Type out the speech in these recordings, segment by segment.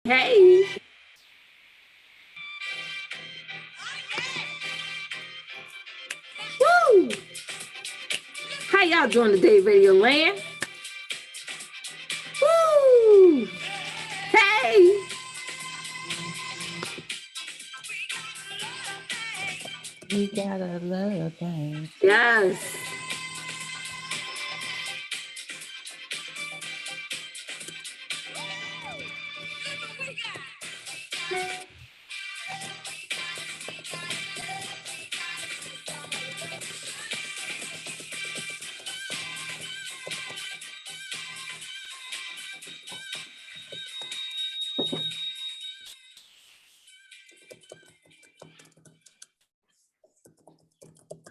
Hey, woo! How y'all doing today, Radio Land? Woo! Hey! We gotta love things. Yes.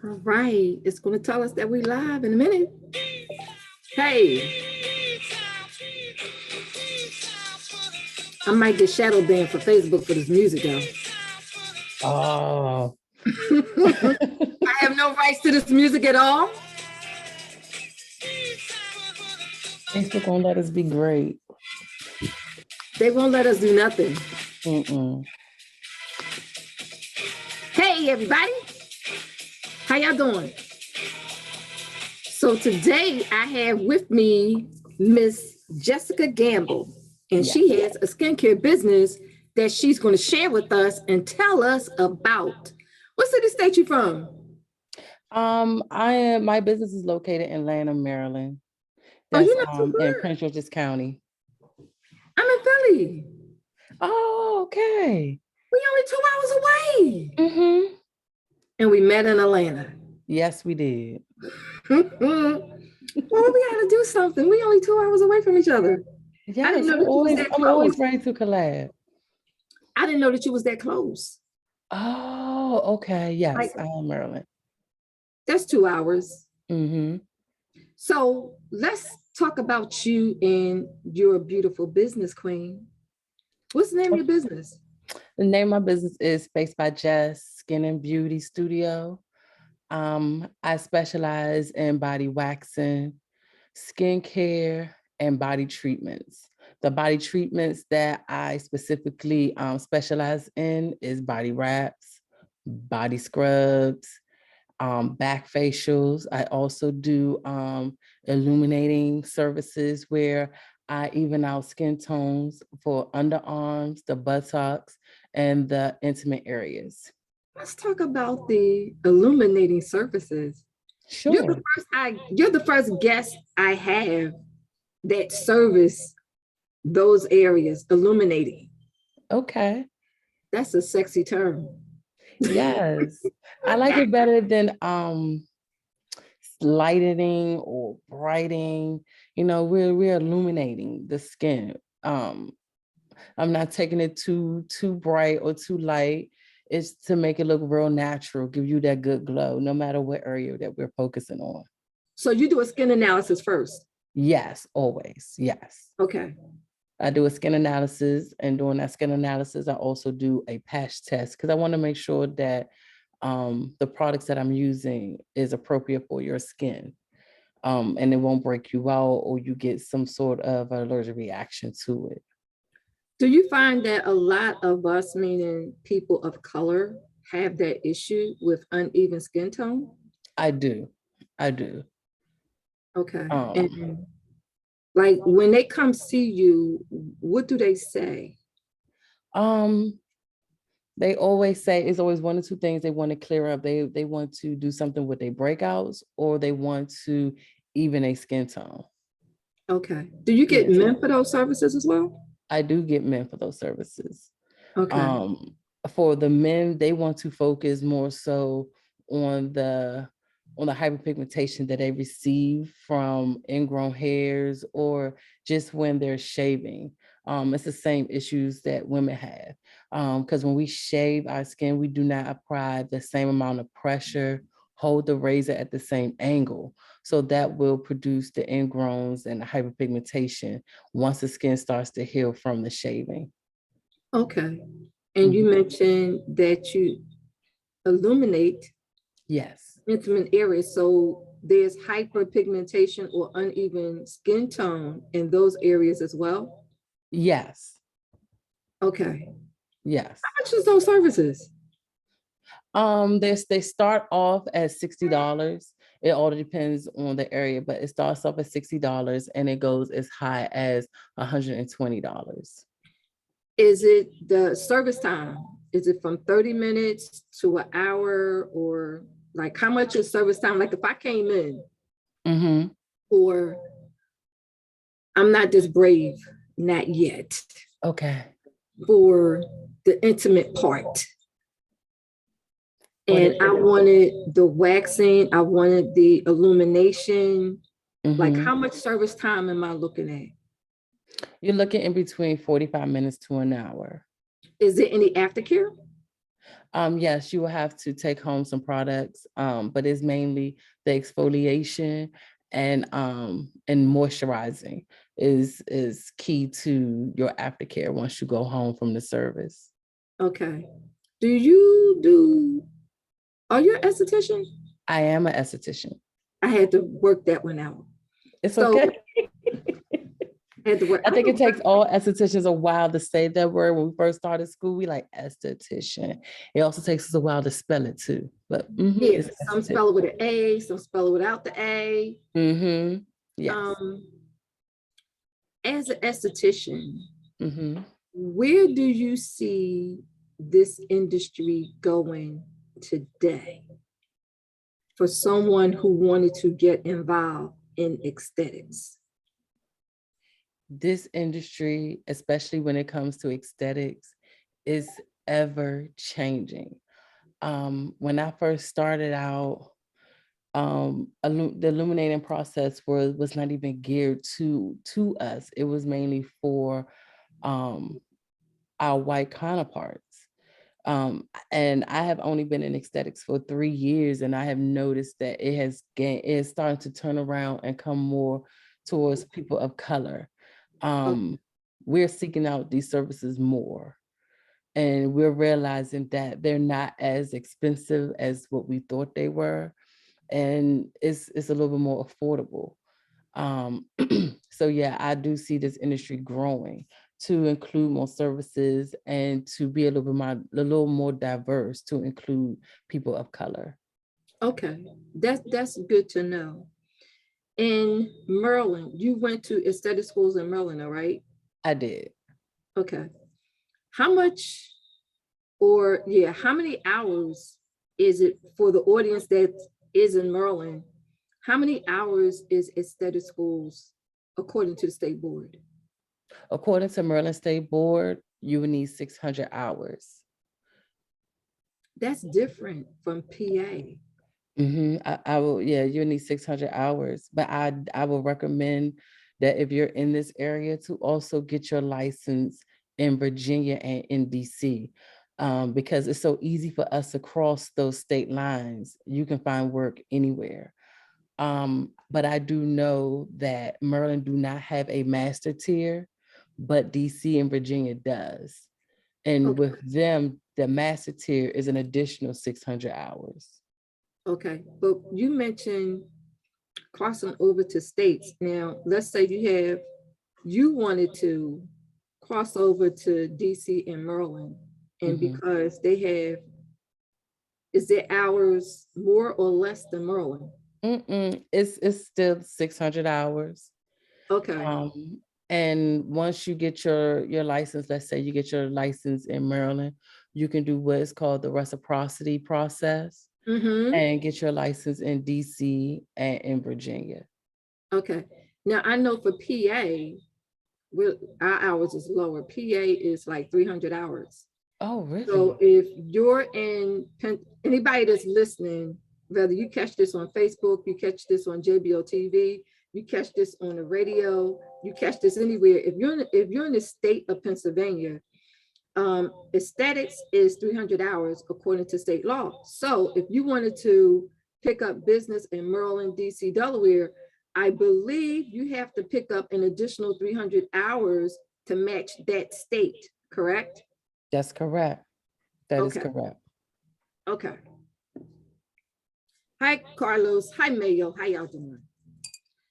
All right. It's going to tell us that we live in a minute. Hey. I might get shadow banned for Facebook for this music, though. Oh. I have no rights to this music at all. Facebook won't let us be great. They won't let us do nothing. Hey, everybody. How y'all doing? So today I have with me Miss Jessica Gamble, and she has a skincare business that she's going to share with us and tell us about. What city state you from? My business is located in Lanham, Maryland. That's in Prince George's County. I'm in Philly. Oh, okay. We only 2 hours away. Mm-hmm. And we met in Atlanta. Yes, we did. Well, we gotta do something. We only 2 hours away from each other. Yes, I'm always ready to collab. I didn't know that you was that close. Oh, okay. Yes, I am Maryland. That's 2 hours. Mm-hmm. So let's talk about you and your beautiful business, queen. What's the name of your business? The name of my business is Space by Jess Skin and Beauty Studio. I specialize in body waxing, skincare, and body treatments. The body treatments that I specifically specialize in is body wraps, body scrubs, back facials. I also do illuminating services where I even out skin tones for underarms, the buttocks, and the intimate areas. Let's talk about the illuminating surfaces. Sure. You're the first guest I have that service those areas, illuminating. Okay. That's a sexy term. Yes. I like it better than lightening or brightening. You know, we're illuminating the skin. I'm not taking it too bright or too light. It's to make it look real natural, give you that good glow, no matter what area that we're focusing on. So you do a skin analysis first? Yes, always. Yes. Okay. I do a skin analysis, and during that skin analysis, I also do a patch test because I want to make sure that the products that I'm using is appropriate for your skin, and it won't break you out or you get some sort of allergic reaction to it. Do you find that a lot of us, meaning people of color, have that issue with uneven skin tone? I do. Okay. And like when they come see you, what do they say? They always say it's always one or two things they want to clear up. They want to do something with their breakouts, or they want to even a skin tone. Okay. Do you get men for those services as well? I do get men for those services. Okay. For the men, they want to focus more so on the hyperpigmentation that they receive from ingrown hairs or just when they're shaving. It's the same issues that women have. Because when we shave our skin, we do not apply the same amount of pressure, hold the razor at the same angle. So that will produce the ingrowns and the hyperpigmentation once the skin starts to heal from the shaving. Okay. And you mentioned that you illuminate intimate areas. So there's hyperpigmentation or uneven skin tone in those areas as well? Yes. Okay. And you mentioned that you illuminate intimate areas. So there's hyperpigmentation or uneven skin tone in those areas as well? Yes. Yes. Okay. And you mentioned that you illuminate intimate areas. So there's hyperpigmentation or uneven skin tone in those areas as well? Okay. Yes. How much is those services? They start off at $60. It all depends on the area, but it starts off at $60 and it goes as high as $120. Is it the service time? Is it from 30 minutes to an hour, or like how much is service time? Like if I came in, Mm-hmm. or I'm not this brave, not yet, Okay. for the intimate part. For And the I wanted the waxing, I wanted the illumination. Like mm-hmm. how much service time am I looking at? You're looking in between 45 minutes to an hour. Is there any aftercare? Yes, you will have to take home some products, but it's mainly the exfoliation and moisturizing is key to your aftercare once you go home from the service. Okay. Do you do, are you an esthetician? I am an esthetician. I had to work that one out. It's So okay. I had to work. I think it takes all estheticians a while to say that word. When we first started school, we like esthetician. It also takes us a while to spell it too. But Yeah, it's some spell it with an A, some spell it without the A. Yes. As an esthetician, Mm-hmm. where do you see this industry going today for someone who wanted to get involved in aesthetics? This industry, especially when it comes to aesthetics, is ever changing. When I first started out, the illuminating process was not even geared to us. It was mainly for our white counterparts. And I have only been in aesthetics for 3 years, and I have noticed that it's starting to turn around and come more towards people of color. We're seeking out these services more, and we're realizing that they're not as expensive as what we thought they were, and it's a little bit more affordable. So yeah, I do see this industry growing to include more services and to be a little more diverse, to include people of color. Okay, that's good to know. In Maryland, you went to aesthetic schools in Maryland, all right? I did. Okay. How much, or yeah, how many hours is it for the audience that is in Maryland? How many hours is aesthetic schools according to the state board? According to Maryland State Board, you would need 600 hours. That's different from PA. I will, yeah, you need 600 hours, but I will recommend that if you're in this area to also get your license in Virginia and in DC, because it's so easy for us to cross those state lines. You can find work anywhere. But I do know that Maryland do not have a master tier, but DC and Virginia does. And Okay. with them, the master tier is an additional 600 hours. Okay, but you mentioned crossing over to states. Now, let's say you wanted to cross over to DC and Maryland, and because they have, is their hours more or less than Maryland? It's still 600 hours. Okay, And once you get your license, let's say you get your license in Maryland, you can do what is called the reciprocity process and get your license in DC and in Virginia. okay. Now I know for PA, our hours is lower. PA is like 300 hours. Oh, So really? if you're in anybody that's listening, whether you catch this on Facebook, you catch this on JBO TV, you catch this on the radio, you catch this anywhere. If you're in the state of Pennsylvania, aesthetics is 300 hours according to state law. So if you wanted to pick up business in Maryland, DC, Delaware, I believe you have to pick up an additional 300 hours to match that state, correct? That's correct. That is Okay. correct. Okay. Hi, Carlos. Hi, Mayo. How y'all doing?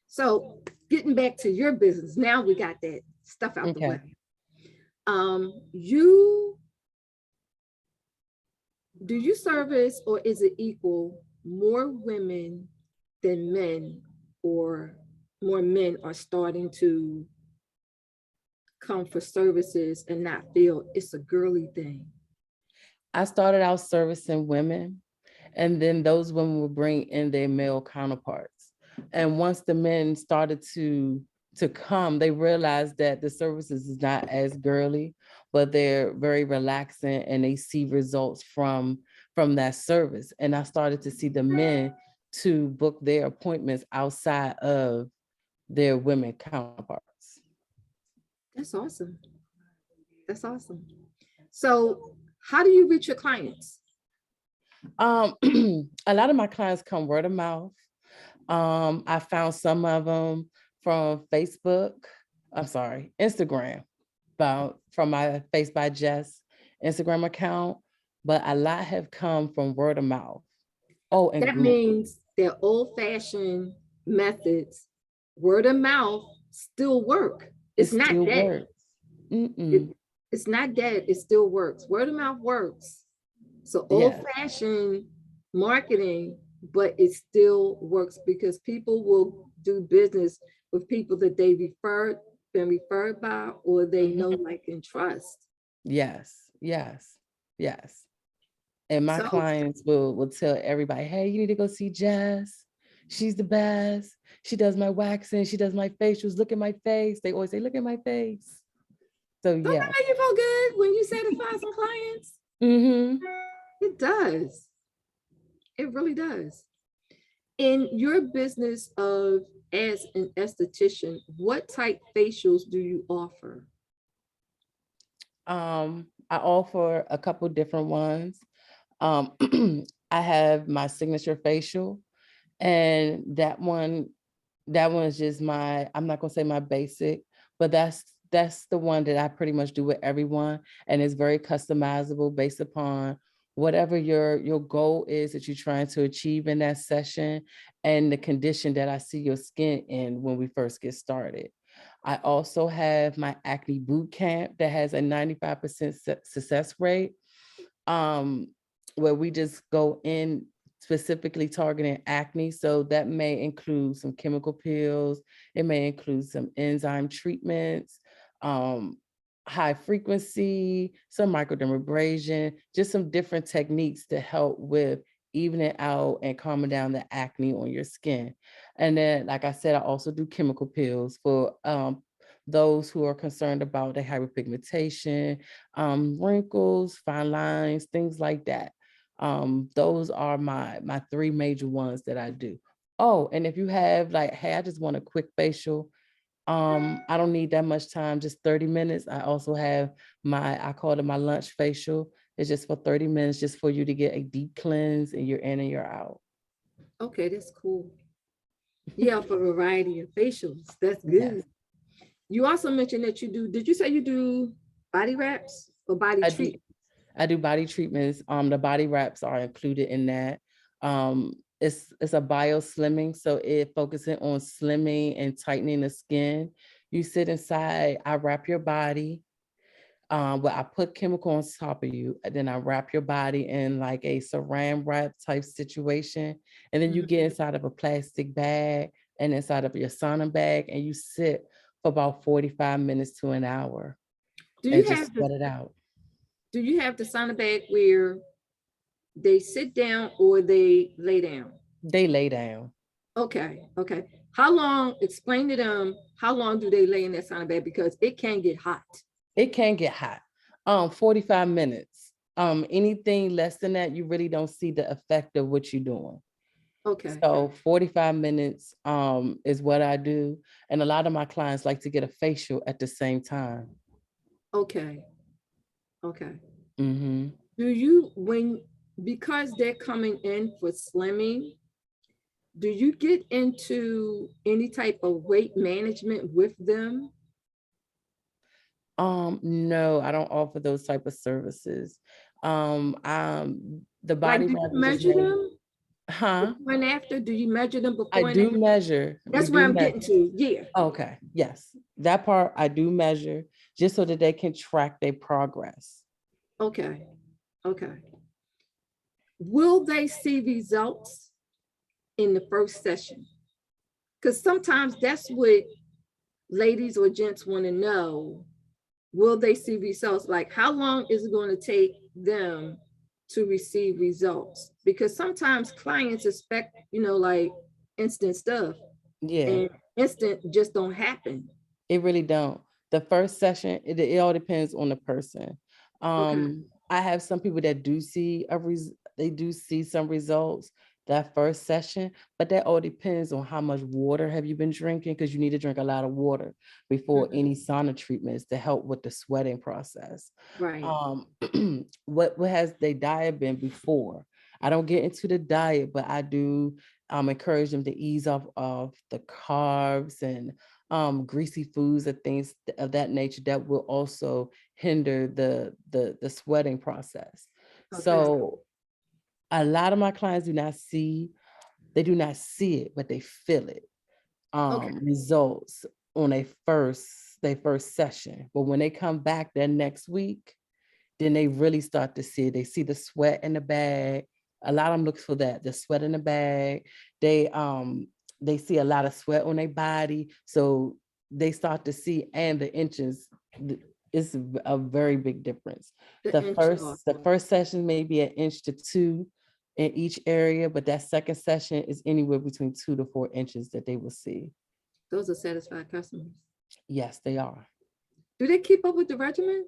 So getting back to your business, now we got that stuff out the way. You do you service, or is it equal, more women than men, or more men are starting to come for services and not feel it's a girly thing? I started out servicing women, and then those women would bring in their male counterparts. And once the men started to come, they realized that the services is not as girly, but they're very relaxing, and they see results from that service. And I started to see the men to book their appointments outside of their women counterparts. That's awesome. That's awesome. So, how do you reach your clients? Um, a lot of my clients come word of mouth. I found some of them from Facebook. I'm sorry, Instagram, about from my Face by Jess Instagram account, but a lot have come from word of mouth. Oh, and That Google. means that old-fashioned methods, word of mouth, still work. It It's not still dead. works. Mm-mm. It's not dead. It still works. Word of mouth works. So Yes, old-fashioned marketing, but it still works because people will do business with people that they been referred by, or they know, mhm. like, and trust. Yes, yes, yes. And my So clients will tell everybody, hey, you need to go see Jess. She's the best. She does my waxing. She does my facials. Look at my face. They always say, look at my face. So don't that yes. make you feel good when you satisfy some clients? Hmm. It does. It really does. In your business of as an esthetician, what type facials do you offer? I offer a couple different ones. Um, I have my signature facial, and that one is just my, I'm not gonna say my basic, but that's the one that I pretty much do with everyone, and it's very customizable based upon whatever your goal is that you're trying to achieve in that session, and the condition that I see your skin in when we first get started. I also have my acne boot camp that has a 95% success rate, um, where we just go in specifically targeting acne. So that may include some chemical peels, it may include some enzyme treatments, um, high frequency, some microdermabrasion, just some different techniques to help with evening out and calming down the acne on your skin. And then, like I said, I also do chemical peels for those who are concerned about the hyperpigmentation, wrinkles, fine lines, things like that. Those are my three major ones that I do. Oh, and if you have like, hey, I just want a quick facial. I don't need that much time, just 30 minutes. I also have I call it my lunch facial. It's just for 30 minutes, just for you to get a deep cleanse and you're in and you're out. Okay, that's cool. Yeah, for a variety of facials. That's good. Yes, You also mentioned that you do, did you say you do body wraps or body I do. treat? I do body treatments. The body wraps are included in that. It's a bio slimming, so it focuses on slimming and tightening the skin. You sit inside, I wrap your body. Where I put chemical on top of you, and then I wrap your body in like a saran wrap type situation. And then you Mhm. get inside of a plastic bag and inside of your sauna bag, and you sit for about 45 minutes to an hour Do and you just have sweat it out. the sauna bag where they sit down or they lay down? They lay down. Okay, okay. How long, explain to them, how long do they lay in that sauna bag? Because it can get hot. It can get hot. 45 minutes. Anything less than that, you really don't see the effect of what you're doing. Okay, So 45 minutes is what I do. And a lot of my clients like to get a facial at the same time. okay, okay. Hmm. Do you, because they're coming in for slimming, do you get into any type of weight management with them? No, I don't offer those type of services. The Like, body do you wrap is just measure made. them? Huh? Before and after, do you measure them I before and do after? measure. We That's where do I'm getting measure. to. Yeah. Okay. Yes. That part I do measure just so that they can track their progress. Okay. Okay. Will they see results in the first session? Because sometimes that's what ladies or gents want to know. Will they see results? Like, how long is it going to take them to receive results? Because sometimes clients expect, like instant stuff, Yeah. and instant just don't happen. It really don't. The first session, it all depends on the person. Okay. I have some people that do see they do see some results that first session, but that all depends on how much water have you been drinking, because you need to drink a lot of water before Mhm. any sauna treatments to help with the sweating process. Right. What has their diet been before? I don't get into the diet, but I do encourage them to ease off of the carbs and greasy foods and things of that nature that will also hinder the sweating process. Okay. So a lot of my clients they do not see it, but they feel it. Okay. Results on their first session. But when they come back that next week, then they really start to see it. They see the sweat in the bag. A lot of them look for that, the sweat in the bag. They see a lot of sweat on their body. So they start to see, and the inches, it's a very big difference. The The inch loss. first session may be 1 to 2 inches in each area, but that second session is anywhere between 2 to 4 inches that they will see. Those are satisfied customers. Yes, they are. Do they keep up with the regimen?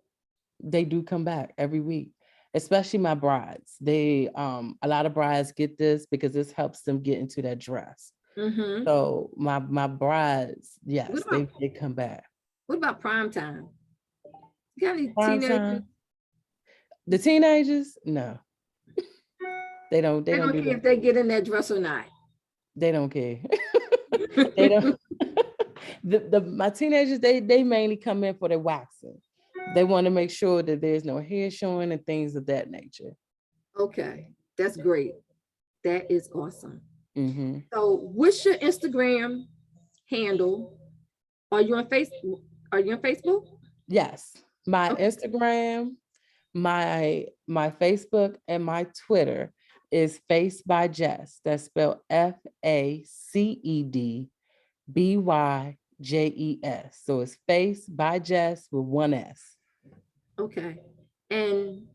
They do come back every week, especially my brides. A lot of brides get this because this helps them get into that dress. Mm-hmm. So my brides, What yes, about they come back. what about prime time? You got any Prime teenagers? time. The teenagers, no, they They don't don't do care that. if they get in that dress or not. They don't care. They don't. My teenagers, they mainly come in for their waxing. They want to make sure that there's no hair showing and things of that nature. Okay, that's great. That is awesome. Hmm. So, what's your Instagram handle? Are you on Facebook? Are you on Facebook? Yes, my Okay. Instagram, my Facebook, and my Twitter is Face by Jess. That's spelled FACEDBYJES. So it's Face by Jess with one S. Okay. And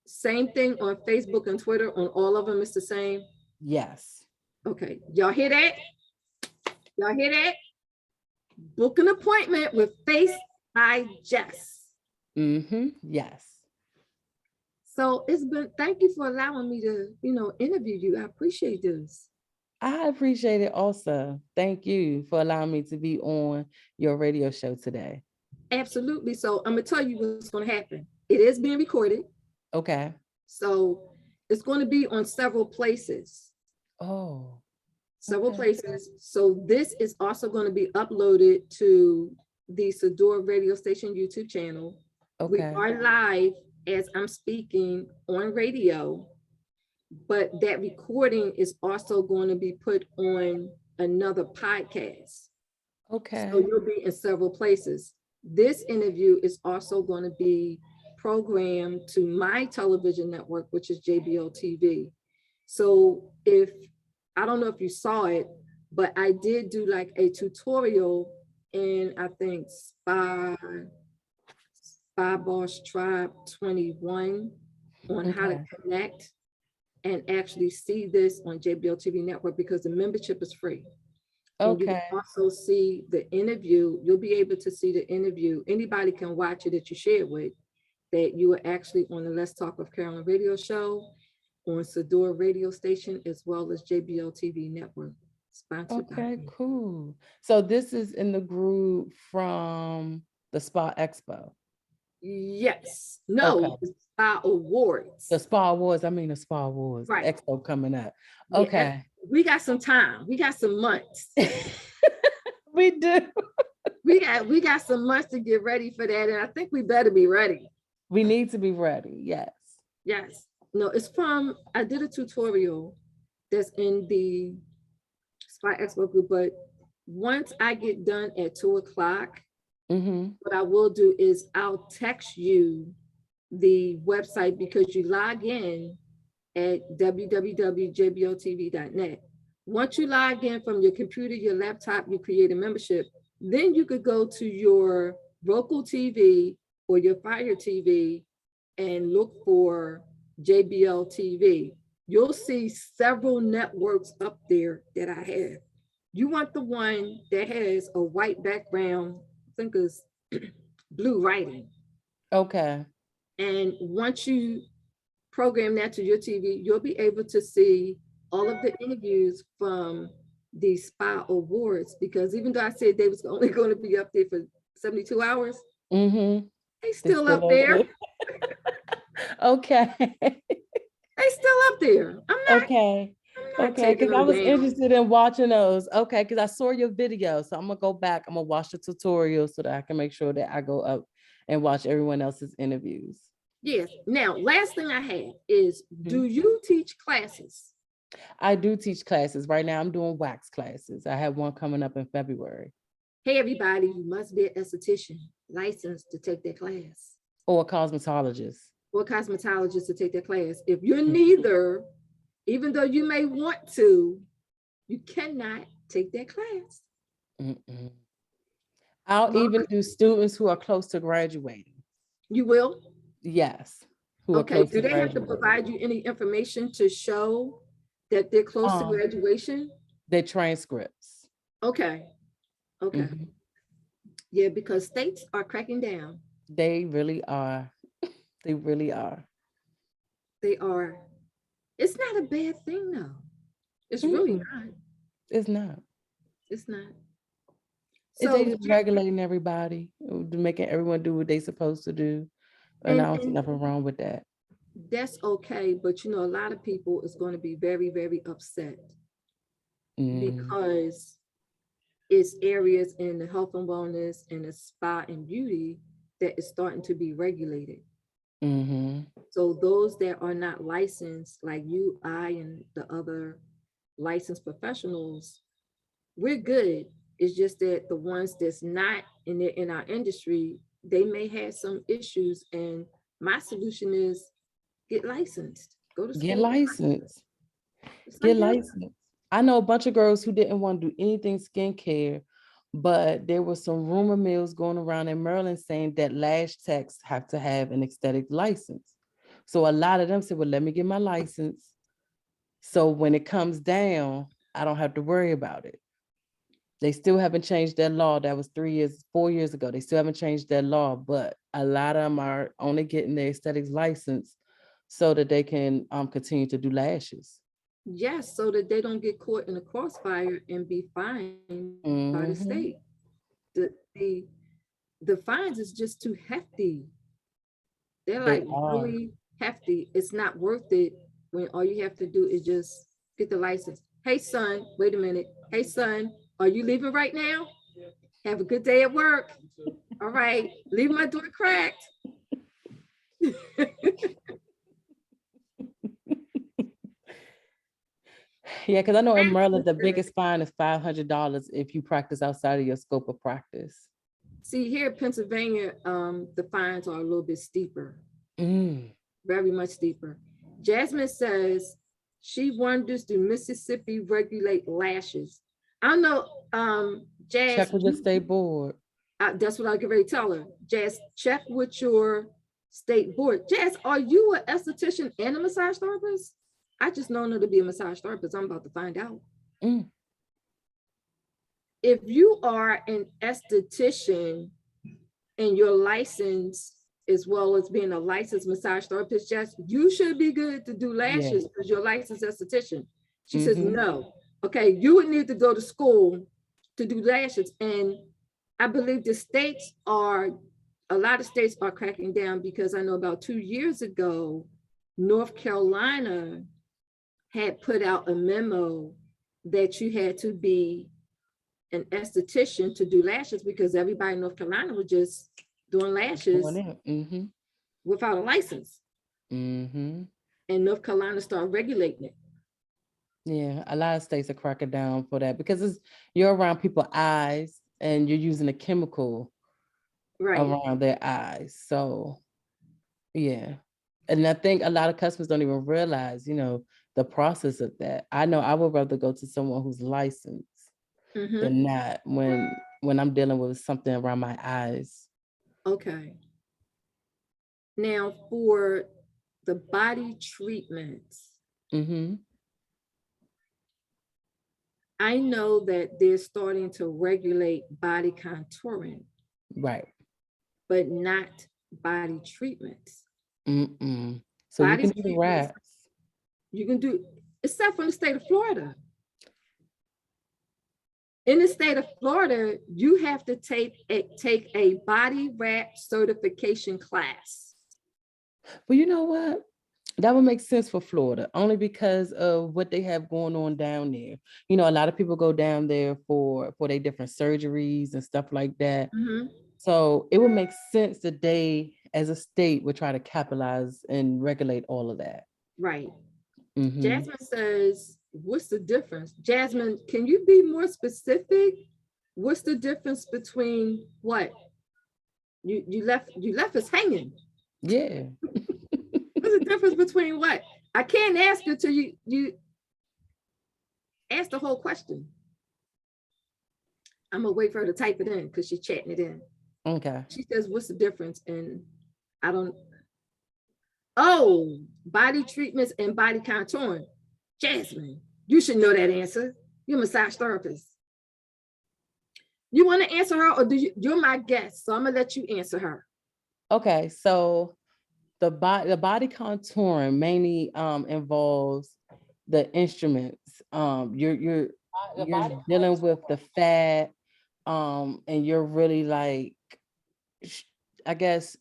same thing on Facebook and Twitter. On all of them, it's the same. Yes. Okay. Y'all hear that? Y'all hear that? Book an appointment with Face by Jess. Yes. So it's been, thank you for allowing me to, interview you. I appreciate this. I appreciate it also. Thank you for allowing me to be on your radio show today. Absolutely. So I'm gonna tell you what's gonna happen. It is being recorded. Okay. So it's going to be on several places. Oh, Several okay. places. So this is also going to be uploaded to the Sador radio station YouTube channel. We Okay. are live as I'm speaking on radio, but that recording is also going to be put on another podcast. So Okay. you'll be in several places. This interview is also going to be programmed to my television network, which is JBL TV. So I don't know if you saw it, but I did do like a tutorial in, I think, Spy Boss Tribe 21 on how to Okay. connect and actually see this on JBL TV network, because the membership is free. And you can Okay. also see the interview. You'll be able to see the interview. Anybody can watch it that you share with, that you were actually on the Let's Talk with Carolyn radio show, on Sador radio station, as well as JBL TV network, sponsored by Okay, me. cool. So this is in the group from the Spa Expo. Yes. Okay. No, the Spa Awards. The Spa Awards. I mean the Spa Awards, the Right. expo coming up. Yeah. Okay. We got some time. We got some months. We do. We got some months to get ready for that. And I think we better be ready. We need to be ready. Yes. Yes. No, it's from, I did a tutorial that's in the Spy Expo group, but once I get done at 2 o'clock, what I will do is I'll text you the website, because you log in at www.jbltv.net. Once you log in from your computer, your laptop, you create a membership. Then you could go to your Roku TV or your Fire TV and look for JBL TV. You'll see several networks up there that I have. You want the one that has a white background, I think it's blue writing. Okay. And once you program that to your TV, you'll be able to see all of the interviews from the Spa Awards, because even though I said they was only going to be up there for 72 hours, they still up there. Okay. They still up there. I'm not Okay, taking because I them was down. interested in watching those. Okay, because I saw your video, so I'm gonna go back. I'm gonna watch the tutorial so that I can make sure that I go up and watch everyone else's interviews. Yes. Now, last thing I have is, do you teach classes? I do teach classes. Right now I'm doing wax classes. I have one coming up in February. Hey, everybody, you must be an esthetician licensed to take that class. Or a cosmetologist. Or a cosmetologist to take that class. If you're neither, even though you may want to, you cannot take that class. I'll even do students who are close to graduating. You will? Yes. Okay, do they have to provide you any information to show that they're close to graduation? Their transcripts. Okay. Okay. Yeah, because states are cracking down. They really are. They really are. They are. It's not a bad thing, though. It's really not. It's not. It's not. So they just regulating everybody, making everyone do what they're supposed to do. And I don't see nothing wrong with that. That's okay, but you know, a lot of people is going to be very, very upset because it's areas in the health and wellness and the spa and beauty that is starting to be regulated. So those that are not licensed, like you, I, and the other licensed professionals, we're good. It's just that the ones that's not in our industry, they may have some issues. And my solution is get licensed. Go to school. Get licensed. Get licensed. I know a bunch of girls who didn't want to do anything skincare, but there was some rumor mills going around in Maryland saying that lash techs have to have an aesthetic license. So a lot of them said, well, let me get my license. So when it comes down, I don't have to worry about it. They still haven't changed their law. That was 4 years ago. They still haven't changed their law, but a lot of them are only getting their aesthetics license so that they can continue to do lashes. Yes, so that they don't get caught in a crossfire and be fined by the state. The fines is just too hefty. They're like really hefty. It's not worth it when all you have to do is just get the license. Hey, son, wait a minute. Hey, son, are you leaving right now? Have a good day at work. All right, leave my door cracked. Yeah, because I know in Maryland, the biggest fine is $500 if you practice outside of your scope of practice. See, here in Pennsylvania, the fines are a little bit steeper. Very much steeper. Jasmine says she wonders, do Mississippi regulate lashes? I don't know, Jazz. Check with your state board. That's what I can really tell her. Jazz, check with your state board. Jazz, are you an esthetician and a massage therapist? I just know her to be a massage therapist. I'm about to find out. If you are an esthetician and your license, as well as being a licensed massage therapist, Jess, you should be good to do lashes because you're a licensed esthetician. She says, no. Okay, you would need to go to school to do lashes. And I believe a lot of states are cracking down, because I know about 2 years ago, North Carolina had put out a memo that you had to be an esthetician to do lashes, because everybody in North Carolina was just doing lashes without a license. And North Carolina started regulating it. Yeah, a lot of states are cracking down for that because you're around people's eyes and you're using a chemical Right. around their eyes. So yeah. And I think a lot of customers don't even realize, the process of that. I know I would rather go to someone who's licensed Mm-hmm. than not when I'm dealing with something around my eyes. Okay. Now for the body treatments, Mm-hmm. I know that they're starting to regulate body contouring, Right. but not body treatments. Mm-mm. So you Body can do the treatments wraps. you can do, except from the state of Florida. In the state of Florida, you have to take a body wrap certification class. But you know what? That would make sense for Florida, only because of what they have going on down there. A lot of people go down there for their different surgeries and stuff like that. Mm-hmm. So it would make sense that they, as a state, would try to capitalize and regulate all of that. Right. Mm-hmm. Jasmine says, what's the difference? Jasmine, can you be more specific? What's the difference between what? You left us hanging. Yeah. What's the difference between what? I can't ask you till you ask the whole question. I'm gonna wait for her to type it in because she's chatting it in. Okay. She says, what's the difference? And I don't, oh, body treatments and body contouring. Jasmine, you should know that answer. You're a massage therapist. You want to answer her, or you're my guest, so I'm gonna let you answer her. Okay. So the body contouring mainly involves the instruments. You're dealing with the fat, and you're really like, I guess,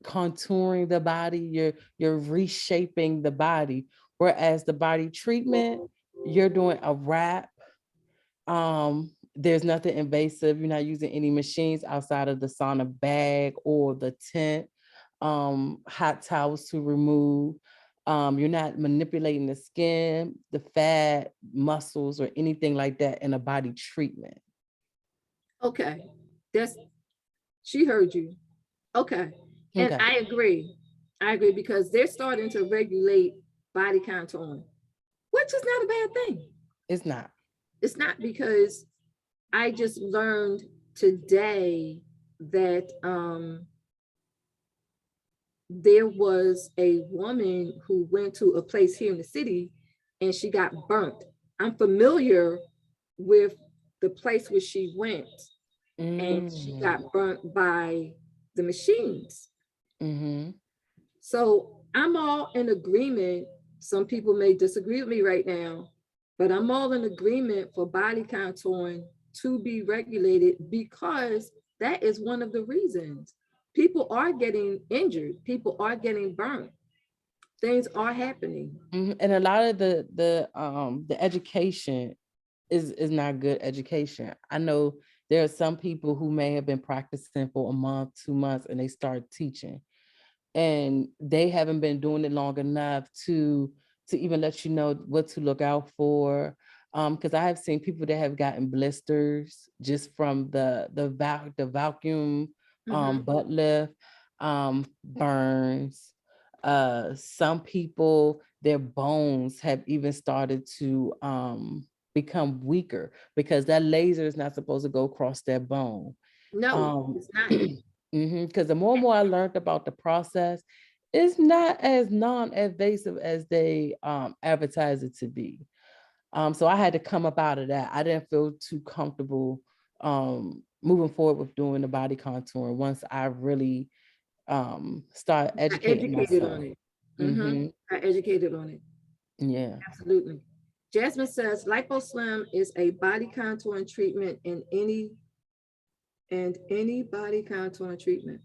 contouring the body. You're reshaping the body. Whereas the body treatment, you're doing a wrap. There's nothing invasive. You're not using any machines outside of the sauna bag or the tent. Hot towels to remove. You're not manipulating the skin, the fat, muscles, or anything like that in a body treatment. Okay, that's she heard you. Okay, and Okay. I agree. I agree because they're starting to regulate body contouring, which is not a bad thing. It's not. It's not, because I just learned today that there was a woman who went to a place here in the city and she got burnt. I'm familiar with the place where she went, and she Mm. got burnt by the machines. Mm-hmm. So I'm all in agreement. Some people may disagree with me right now, but I'm all in agreement for body contouring to be regulated, because that is one of the reasons people are getting injured, people are getting burnt, things are happening. And a lot of the education is not good education. I know there are some people who may have been practicing for a month, 2 months, and they start teaching, and they haven't been doing it long enough to even let you know what to look out for. Because I have seen people that have gotten blisters just from the vacuum, Mhm. butt lift, burns. Some people, their bones have even started to become weaker because that laser is not supposed to go across their bone. No, Um, it's not. because the more and more I learned about the process, it's not as non-invasive as they advertise it to be. So I had to come up out of that. I didn't feel too comfortable moving forward with doing the body contouring once I really start I educating educated on myself. it. Mm-hmm. I educated on it. Yeah. Absolutely. Jasmine says liposlim is a body contouring treatment in any body contouring treatment.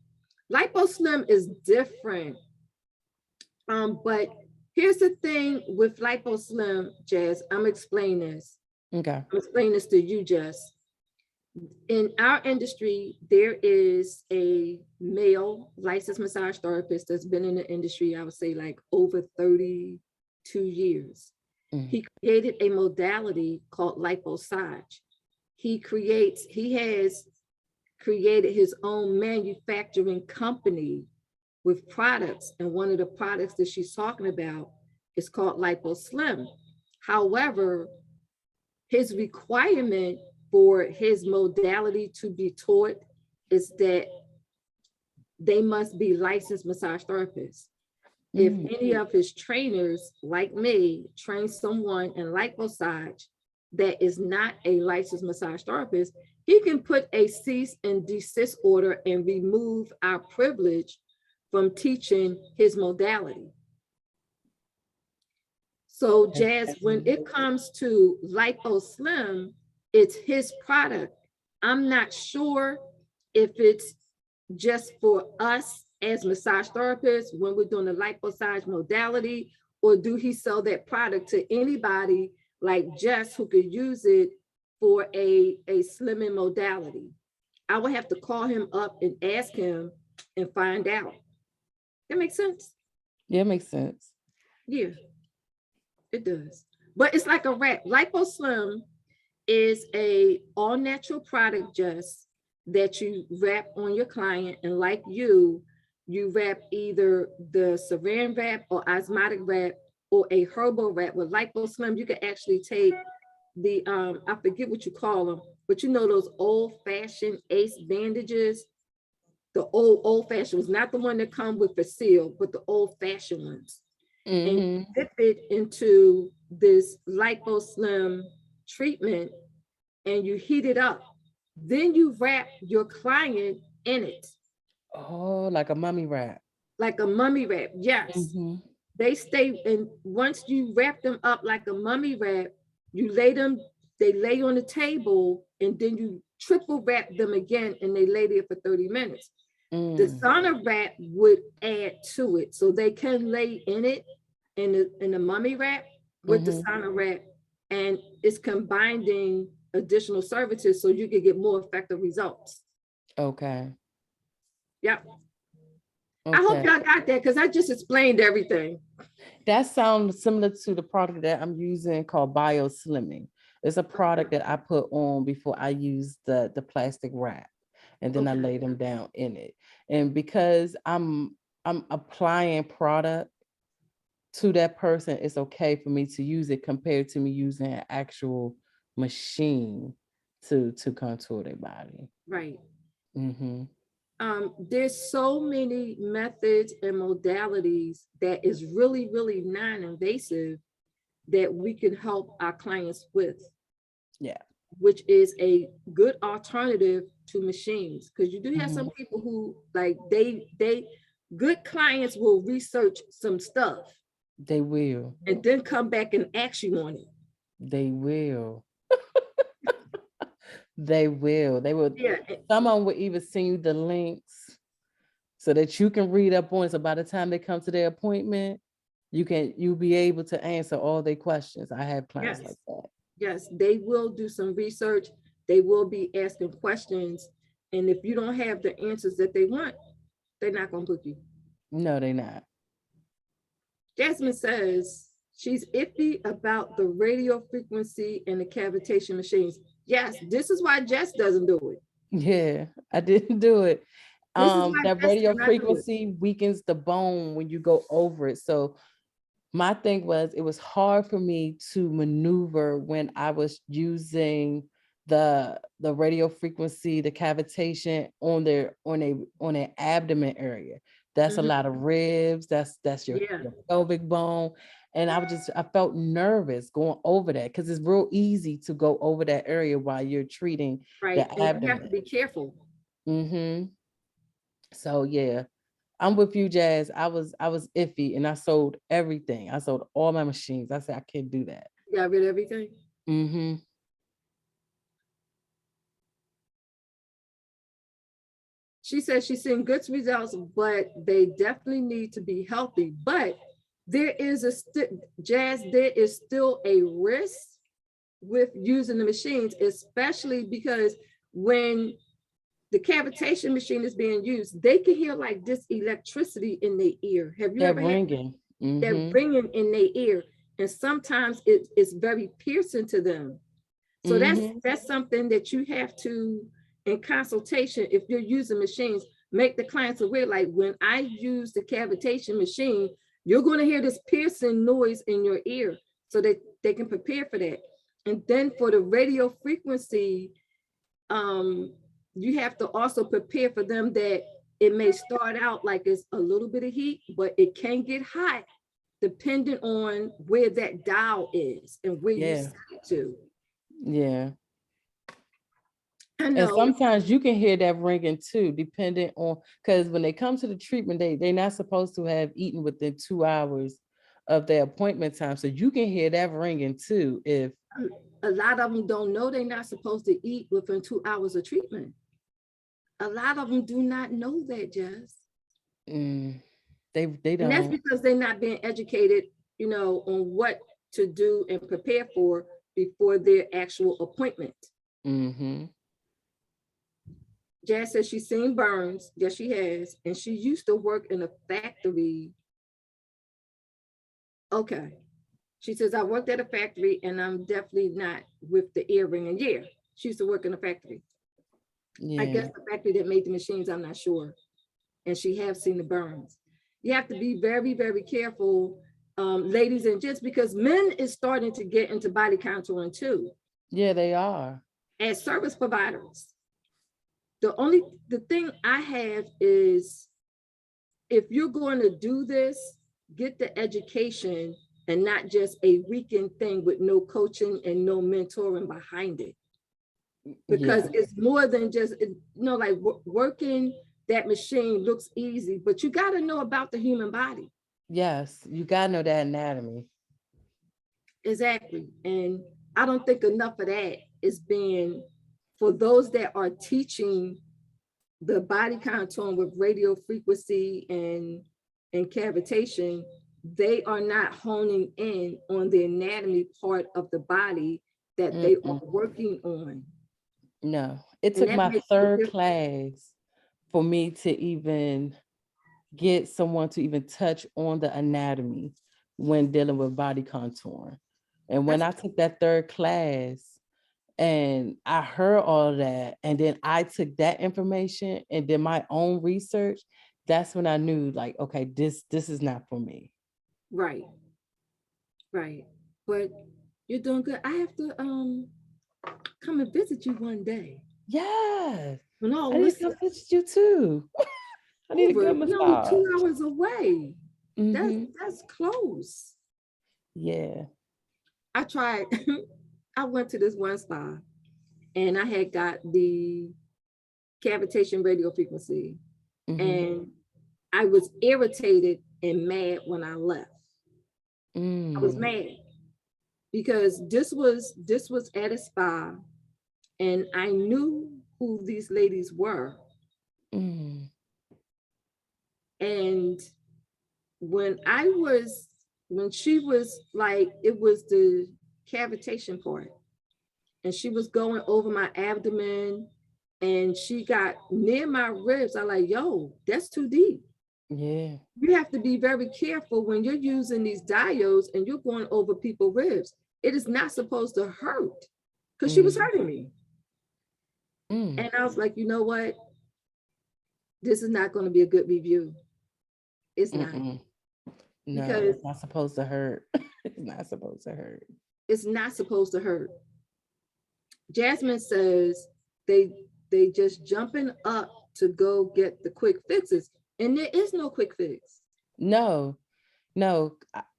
Liposlim is different. But here's the thing with liposlim, Jazz. I'm explaining this. Okay. I'm explaining this to you, Jess. In our industry, there is a male licensed massage therapist that's been in the industry, I would say like over 32 years. He created a modality called liposage. He has created his own manufacturing company with products. And one of the products that she's talking about is called LipoSlim. However, his requirement for his modality to be taught is that they must be licensed massage therapists. If any of his trainers, like me, train someone in liposage that is not a licensed massage therapist, he can put a cease and desist order and remove our privilege from teaching his modality. So Jazz, when it comes to LipoSlim, it's his product. I'm not sure if it's just for us as massage therapists when we're doing the liposage modality, or do he sell that product to anybody like Jess who could use it for a slimming modality? I would have to call him up and ask him and find out. That makes sense? Yeah, it makes sense. Yeah, it does. But it's like a wrap. LipoSlim is a all natural product, Jess, that you wrap on your client, and like you wrap either the saran wrap or osmotic wrap or a herbal wrap. With LipoSlim, you can actually take the I forget what you call them, but you know those old-fashioned ace bandages, the old-fashioned ones, not the one that come with the seal, but the old-fashioned ones. And you dip it into this LipoSlim treatment and you heat it up. Then you wrap your client in it. Oh, like a mummy wrap. Like a mummy wrap, yes. They stay, and once you wrap them up like a mummy wrap, you lay them, they lay on the table, and then you triple wrap them again, and they lay there for 30 minutes. The sauna wrap would add to it, so they can lay in it in the mummy wrap with the sauna wrap, and it's combining additional services so you can get more effective results. Okay. Yep. Okay. I hope y'all got that because I just explained everything. That sounds similar to the product that I'm using called Bio Slimming. It's a product that I put on before I use the plastic wrap, and then I lay them down in it. And because I'm applying product to that person, it's okay for me to use it compared to me using an actual machine to contour their body. Right. There's so many methods and modalities that is really, really non-invasive that we can help our clients with. Yeah. Which is a good alternative to machines. Because you do have some people who like they good clients will research some stuff. They will. And then come back and ask you on it. They will. They will. They will. Yeah. Someone will even send you the links so that you can read up on it. So by the time they come to their appointment, you'll be able to answer all their questions. I have clients like that. Yes, they will do some research. They will be asking questions. And if you don't have the answers that they want, they're not going to book you. No, they're not. Jasmine says she's iffy about the radio frequency and the cavitation machines. Yes, this is why Jess doesn't do it. Yeah, I didn't do it. That radio frequency weakens the bone when you go over it. So my thing was, it was hard for me to maneuver when I was using the radio frequency, the cavitation on their abdomen area. That's a lot of ribs. That's your pelvic bone. And I felt nervous going over that because it's real easy to go over that area while you're treating the abdomen. You have to be careful. So yeah, I'm with you, Jazz. I was iffy and I sold everything. I sold all my machines. I said, I can't do that. You got rid of everything? She says she's seeing good results, but they definitely need to be healthy. But there is Jazz, there is still a risk with using the machines, especially because when the cavitation machine is being used, they can hear like this electricity in their ear. Have you ever ringing? They're ringing in their ear. and sometimes it's very piercing to them. So that's something that you have to, in consultation, if you're using machines, make the clients aware. Like when I use the cavitation machine, you're going to hear this piercing noise in your ear, so that they can prepare for that. And then for the radio frequency, you have to also prepare for them that it may start out like it's a little bit of heat, but it can get hot depending on where that dial is and where you set it to. Yeah. I And know. sometimes you can hear that ringing too, depending on, because when they come to the treatment, they're not supposed to have eaten within 2 hours of their appointment time. So you can hear that ringing too. If a lot of them don't know they're not supposed to eat within 2 hours of treatment. A lot of them do not know that, Jess. They don't. And that's because they're not being educated, on what to do and prepare for before their actual appointment. Jazz says she's seen burns. Yes, she has. And she used to work in a factory. Okay. She says, I worked at a factory and I'm definitely not with the earring. And yeah, she used to work in a factory. Yeah. I guess the factory that made the machines, I'm not sure. And she has seen the burns. You have to be very, very careful, ladies and gents, because men is starting to get into body contouring too. Yeah, they are. As service providers. The thing I have is, if you're going to do this, get the education and not just a weekend thing with no coaching and no mentoring behind it. Because it's more than just, like working that machine looks easy, but you got to know about the human body. Yes, you got to know that anatomy. Exactly. And I don't think enough of that is being, for those that are teaching the body contouring with radio frequency and cavitation, they are not honing in on the anatomy part of the body that they are working on. No, it took my third class for me to even get someone to even touch on the anatomy when dealing with body contouring. And when I took that third class and I heard all that, and then I took that information and did my own research, that's when I knew, like, okay, this is not for me. Right. Right. But you're doing good. I have to come and visit you one day. Yes. No, I need to come visit you too. I need a good massage. You're only 2 hours away. That's close. Yeah. I tried. I went to this one spa and I had got the cavitation radio frequency, and I was irritated and mad when I left. I was mad because this was at a spa and I knew who these ladies were. And when she was like, it was the cavitation part, and she was going over my abdomen and she got near my ribs. I'm like, yo, that's too deep. Yeah. You have to be very careful when you're using these diodes and you're going over people's ribs. It is not supposed to hurt, because she was hurting me. And I was like, you know what? This is not going to be a good review. It's not. No, because it's not supposed to hurt. It's not supposed to hurt. It's not supposed to hurt. Jasmine says they just jumping up to go get the quick fixes, and there is no quick fix. No.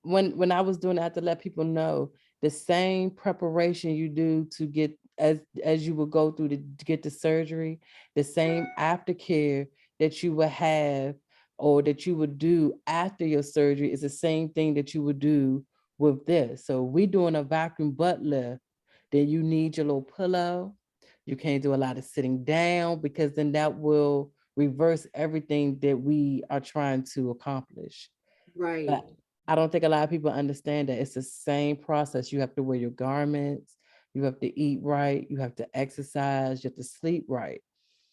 When I was doing it, I had to let people know the same preparation you do to get as you would go through to get the surgery, the same aftercare that you would have or that you would do after your surgery is the same thing that you would do with this. So we doing a vacuum butt lift, then you need your little pillow. You can't do a lot of sitting down, because then that will reverse everything that we are trying to accomplish. Right. But I don't think a lot of people understand that it's the same process. You have to wear your garments, you have to eat right, you have to exercise, you have to sleep right.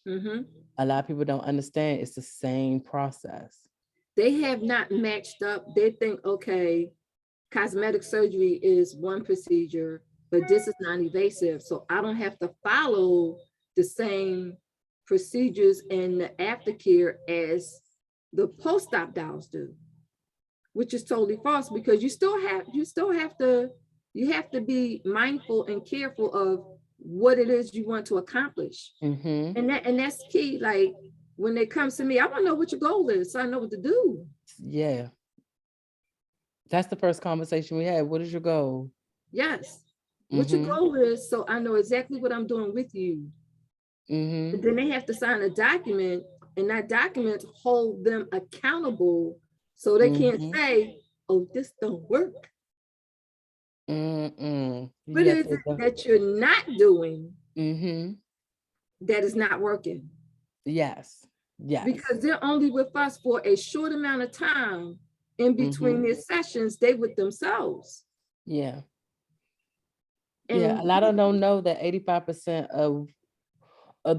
A lot of people don't understand it's the same process. They have not matched up. They think, okay, cosmetic surgery is one procedure, but this is non-invasive. So I don't have to follow the same procedures in the aftercare as the post-op dolls do, which is totally false because you have to be mindful and careful of what it is you want to accomplish. Mm-hmm. And that's key. Like when it comes to me, I want to know what your goal is so I know what to do. Yeah. That's the first conversation we had. What is your goal? Yes. What your Mm-hmm. goal is so I know exactly what I'm doing with you. Mm-hmm. And then they have to sign a document, and that document hold them accountable so they can't Mm-hmm. say, oh, this don't work. Mm-mm. What Yes. is it that you're not doing Mm-hmm. that is not working? Yes. Yes. Because they're only with us for a short amount of time. In between Mm-hmm. their sessions, they with themselves. Yeah. Yeah. And A lot of them don't know that 85% of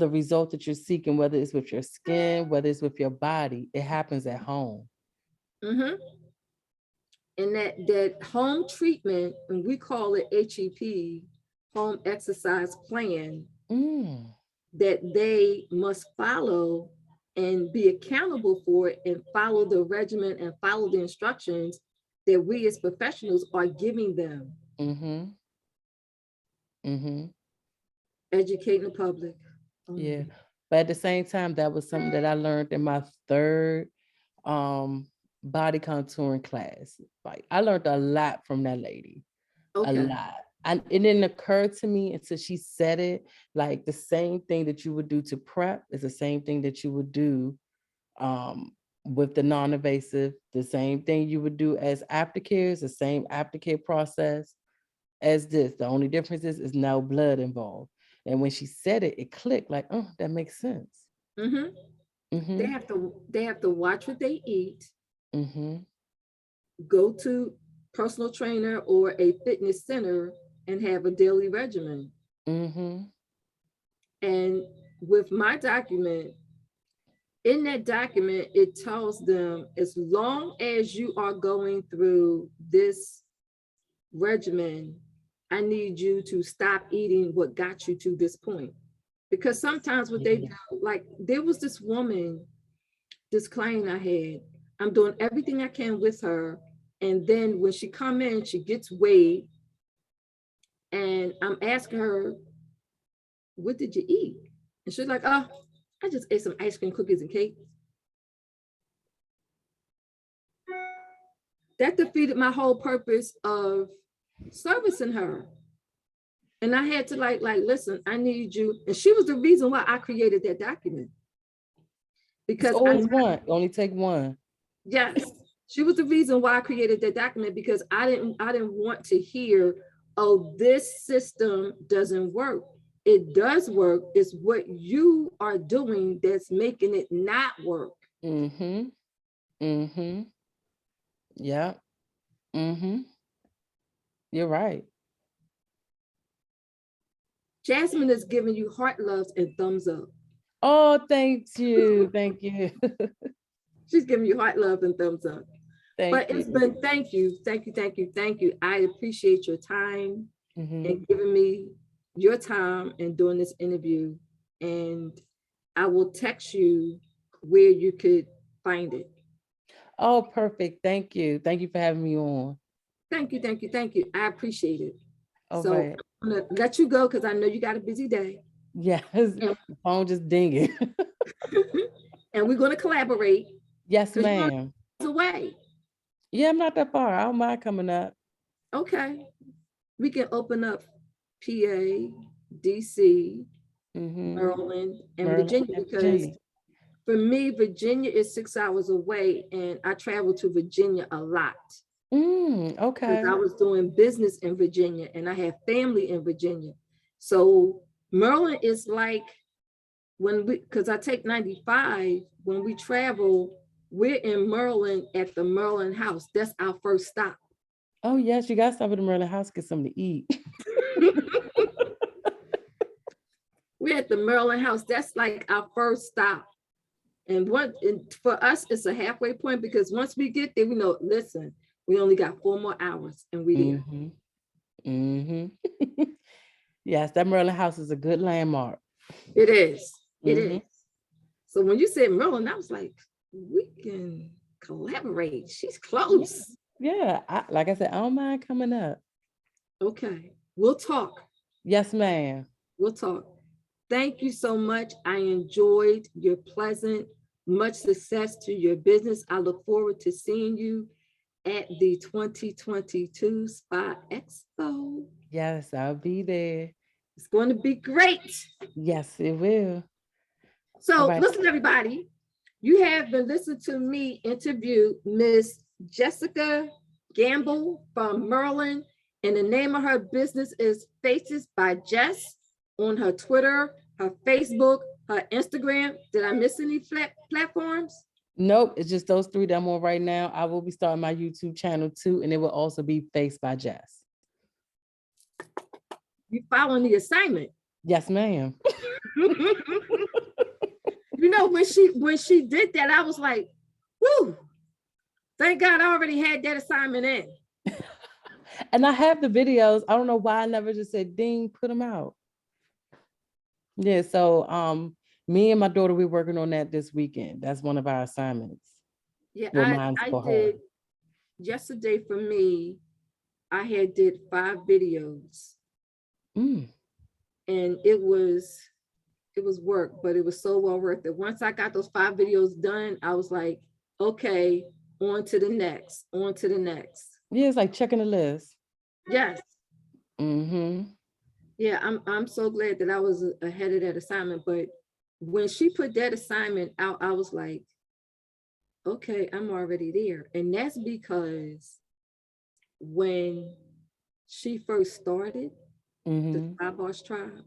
the result that you're seeking, whether it's with your skin, whether it's with your body, it happens at home. mhm. And that home treatment, and we call it HEP, home exercise plan, Mm. that they must follow and be accountable for it and follow the regimen and follow the instructions that we as professionals are giving them. Mm-hmm. Mm-hmm. Educating the public. Yeah. But at the same time, that was something that I learned in my third body contouring class. Like I learned a lot from that lady. A Okay. lot. And it didn't occur to me until she said it. Like the same thing that you would do to prep is the same thing that you would do with the non-invasive. The same thing you would do as aftercare is the same aftercare process as this. The only difference is no blood involved. And when she said it, it clicked like, oh, that makes sense. Mm-hmm. Mm-hmm. They have to watch what they eat, Mm-hmm. go to personal trainer or a fitness center and have a daily regimen. Mm-hmm. And with my document, in that document, it tells them as long as you are going through this regimen, I need you to stop eating what got you to this point. Because sometimes what they do, like there was this woman, this client I had, I'm doing everything I can with her. And then when she come in, she gets weighed and I'm asking her, what did you eat? And she's like, oh, I just ate some ice cream, cookies, and cake. That defeated my whole purpose of servicing her. And I had to like, listen, I need you. And she was the reason why I created that document. It's Because always one. Only take one. yes, she was the reason why I created that document because I didn't want to hear, oh, this system doesn't work. It does work. It's what you are doing that's making it not work. Mm-hmm. Mm-hmm. Yeah. Mm-hmm. You're right. Jasmine is giving you heart loves and thumbs up. Oh, thank you. Thank you. She's giving you heart love and thumbs up. Thank But it's you. been thank you, thank you, thank you, thank you. I appreciate your time Mm-hmm. and giving me your time and doing this interview. And I will text you where you could find it. Oh, perfect. Thank you. Thank you for having me on. Thank you, thank you, thank you. I appreciate it. All So right. I'm gonna let you go because I know you got a busy day. Yes. And, The phone just dinging. and we're gonna collaborate Yes, because you're ma'am. away. Yeah, I'm not that far. I don't mind coming up. Okay. We can open up PA, DC, Mm-hmm. Maryland, and Maryland Virginia and because Virginia. for me, Virginia is 6 hours away, and I travel to Virginia a lot because Okay. I was doing business in Virginia and I have family in Virginia. So Maryland is like because I take 95, when we travel, we're in Maryland at the Maryland House. That's our first stop. Oh, yes, you got to stop at the Maryland house, get something to eat. We're at the Maryland House. That's like our first stop. And for us, it's a halfway point because once we get there, we know, listen, We only got 4 more hours and we there. Yes, that Merlin house is a good landmark. It is. It is. So when you said Merlin, I was like, we can collaborate. She's close. Yeah, like I said, I don't mind coming up. Okay, we'll talk. Yes, ma'am. We'll talk. Thank you so much. I enjoyed your pleasant, much success to your business. I look forward to seeing you at the 2022 Spa Expo. Yes, I'll be there. It's going to be great. Yes, it will. So listen, everybody, you have been listening to me interview Miss Jessica Gamble from Maryland, and the name of her business is Faces by Jess on her Twitter, her Facebook, her Instagram. Did I miss any platforms? Nope, it's just those 3 that I'm on right now. I will be starting my YouTube channel too, and it will also be Faced by Jess. You following the assignment? Yes, ma'am. You know, when she did that, I was like, whoo, thank God I already had that assignment in. And I have the videos. I don't know why I never just said, ding, put them out. Yeah, so me and my daughter, we're working on that this weekend. That's one of our assignments. Yeah, well, I did. Yesterday for me, I did 5 videos. And it was work, but it was so well worth it. Once I got those 5 videos done, I was like, okay, on to the next, on to the next. Yeah, it's like checking the list. Yes. Yeah, I'm so glad that I was ahead of that assignment. But when she put that assignment out, I was like, okay, I'm already there. And that's because when she first started the Spa Boss Tribe,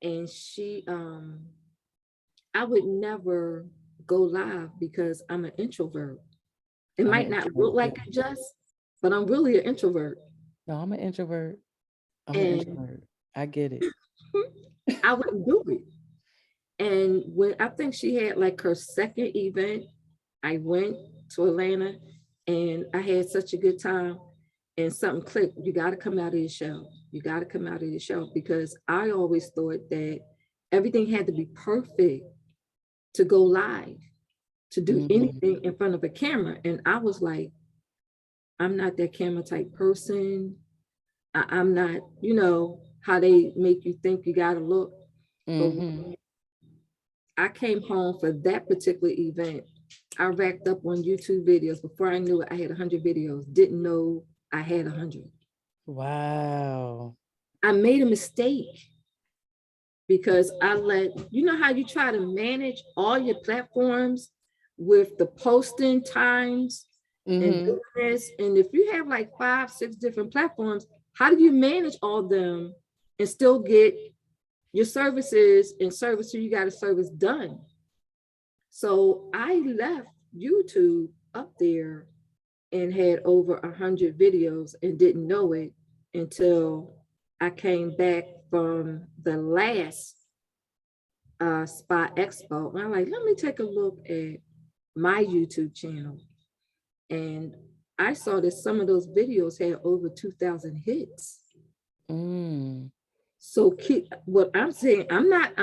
and she I would never go live because I'm an introvert. It might not look like it just, but I'm really an introvert. No, I'm an introvert. I'm an introvert. I get it. I wouldn't do it. And when I think she had like her second event, I went to Atlanta and I had such a good time, and something clicked. You got to come out of your shell. You got to come out of your shell, because I always thought that everything had to be perfect to go live, to do anything in front of a camera. And I was like, I'm not that camera type person. I'm not, you know, how they make you think you got to look. But when I came home for that particular event, I racked up on YouTube videos. Before I knew it, I had 100 videos. Didn't know I had 100. Wow. I made a mistake because I you know how you try to manage all your platforms with the posting times and doing this. And if you have like 5, 6 different platforms, how do you manage all of them and still get your services and service who you got a service done? So I left YouTube up there and had over 100 videos and didn't know it until I came back from the last Spa Expo. And I'm like, let me take a look at my YouTube channel. And I saw that some of those videos had over 2,000 hits. So keep what I'm saying. I'm not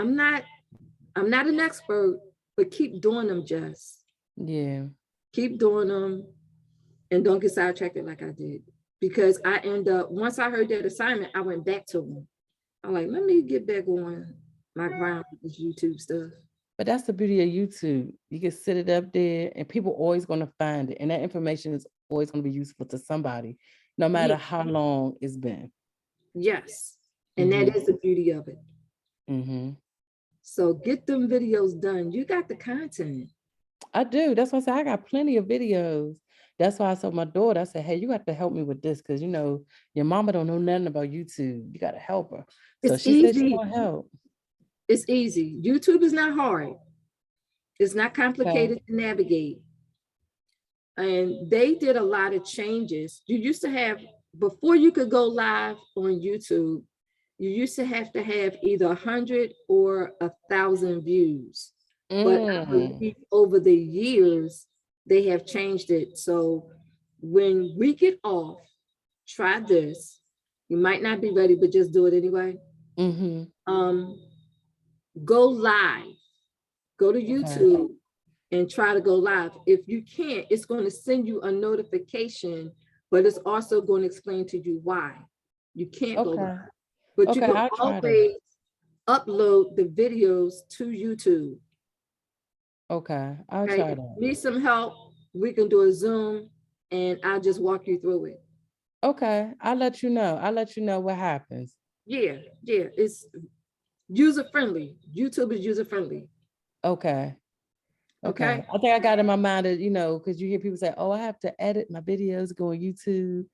an expert, but keep doing them, Jess. Yeah. Keep doing them and don't get sidetracked like I did. Because I end up, once I heard that assignment, I went back to them. I'm like, let me get back on my grind with this YouTube stuff. But that's the beauty of YouTube. You can sit it up there and people are always going to find it. And that information is always going to be useful to somebody, no matter how long it's been. Yes. And that is the beauty of it. So get them videos done. You got the content. I do. That's why I said I got plenty of videos. That's why I told my daughter, I said, hey, you got to help me with this, because, you know, your mama don't know nothing about YouTube. You got to help her. So she said she's going to help. It's easy. YouTube is not hard. It's not complicated to navigate. And they did a lot of changes. You used to have, before you could go live on YouTube, you used to have either 100 or 1,000 views. But I believe over the years, they have changed it. So when we get off, try this. You might not be ready, but just do it anyway. Go live. Go to YouTube and try to go live. If you can't, it's going to send you a notification, but it's also going to explain to you why you can't go live. But you can always upload the videos to YouTube. Okay, I'll try that. Need some help? We can do a Zoom and I'll just walk you through it. Okay, I'll let you know. I'll let you know what happens. Yeah, it's user friendly. YouTube is user friendly. Okay. I think I got in my mind that, because you hear people say, oh, I have to edit my videos, go on YouTube.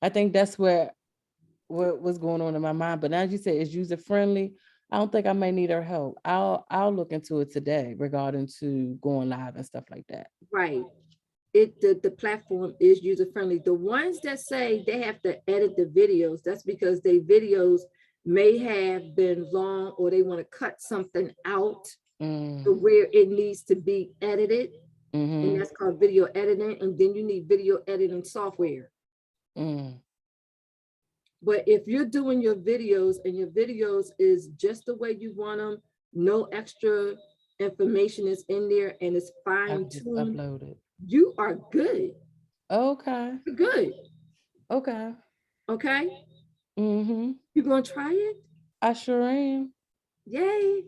I think that's what was going on in my mind. But now you say it's user friendly. I don't think I may need her help. I'll look into it today regarding to going live and stuff like that. Right. The platform is user friendly. The ones that say they have to edit the videos, that's because their videos may have been long or they want to cut something out to where it needs to be edited. And that's called video editing. And then you need video editing software. But if you're doing your videos and your videos is just the way you want them, no extra information is in there and it's fine-tuned, upload it. You are good. Okay. You're good. Okay. Okay. You gonna try it? I sure am. Yay.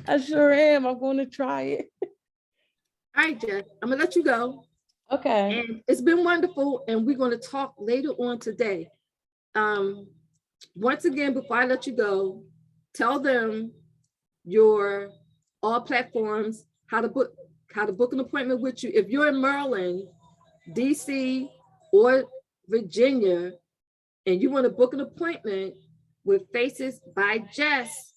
I sure am. I'm going to try it. All right, Jeff, I'm gonna let you go. Okay. And it's been wonderful. And we're going to talk later on today. Once again, before I let you go, tell them your all platforms, how to book an appointment with you. If you're in Maryland, DC, or Virginia, and you want to book an appointment with Faces by Jess,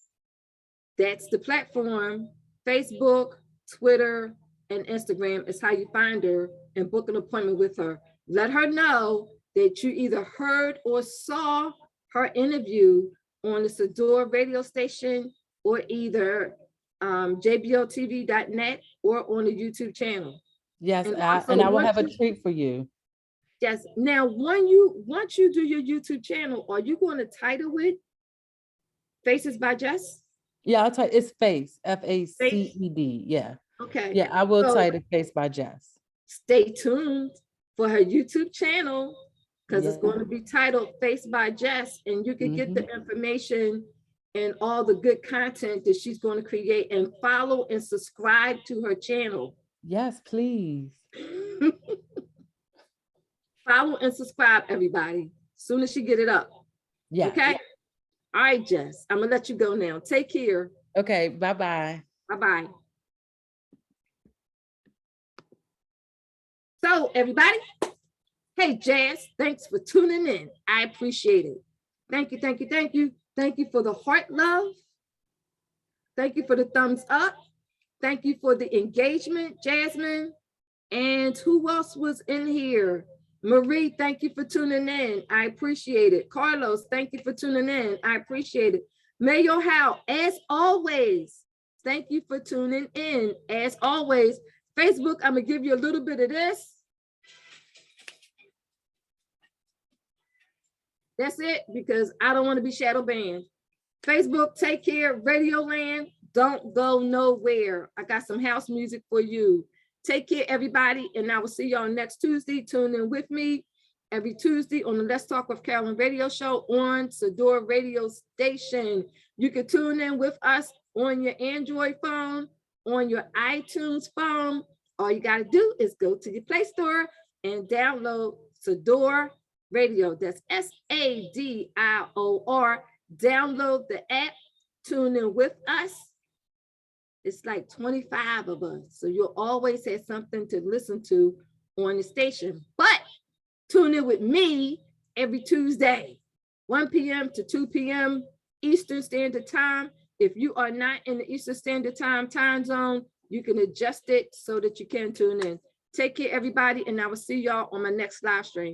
that's the platform. Facebook, Twitter, and Instagram is how you find her and book an appointment with her. Let her know that you either heard or saw her interview on the Sador radio station or either jbltv.net or on the YouTube channel. Yes, and I will have a treat for you. Yes. Now, once you do your YouTube channel, are you going to title it Faces by Jess? Yeah, I'll type it's Face, FACED. Yeah. Okay. Yeah, I will title Face by Jess. Stay tuned for her YouTube channel because it's going to be titled Face by Jess, and you can get the information and all the good content that she's going to create, and follow and subscribe to her channel. Yes, please. Follow and subscribe, everybody, as soon as she get it up. Yeah. Okay. All right, Jess, I'm gonna let you go now. Take care. Okay. Bye-bye. Bye-bye. So, everybody, hey, Jazz, thanks for tuning in. I appreciate it. Thank you, thank you, thank you. Thank you for the heart love. Thank you for the thumbs up. Thank you for the engagement, Jasmine. And who else was in here? Marie, thank you for tuning in. I appreciate it. Carlos, thank you for tuning in. I appreciate it. Mayo Howe, as always, thank you for tuning in. As always, Facebook, I'm going to give you a little bit of this. That's it, because I don't want to be shadow banned. Facebook, take care. Radioland, don't go nowhere. I got some house music for you. Take care, everybody, and I will see y'all next Tuesday. Tune in with me every Tuesday on the Let's Talk with Carolyn radio show on Sador radio station. You can tune in with us on your Android phone, on your iTunes phone. All you got to do is go to your Play Store and download Sador Radio. That's SADIOR. Download the app, tune in with us. It's like 25 of us, so you'll always have something to listen to on the station. But tune in with me every Tuesday, 1 p.m. to 2 p.m. Eastern Standard Time. If you are not in the Eastern Standard Time zone, you can adjust it so that you can tune in. Take care, everybody, and I will see y'all on my next live stream.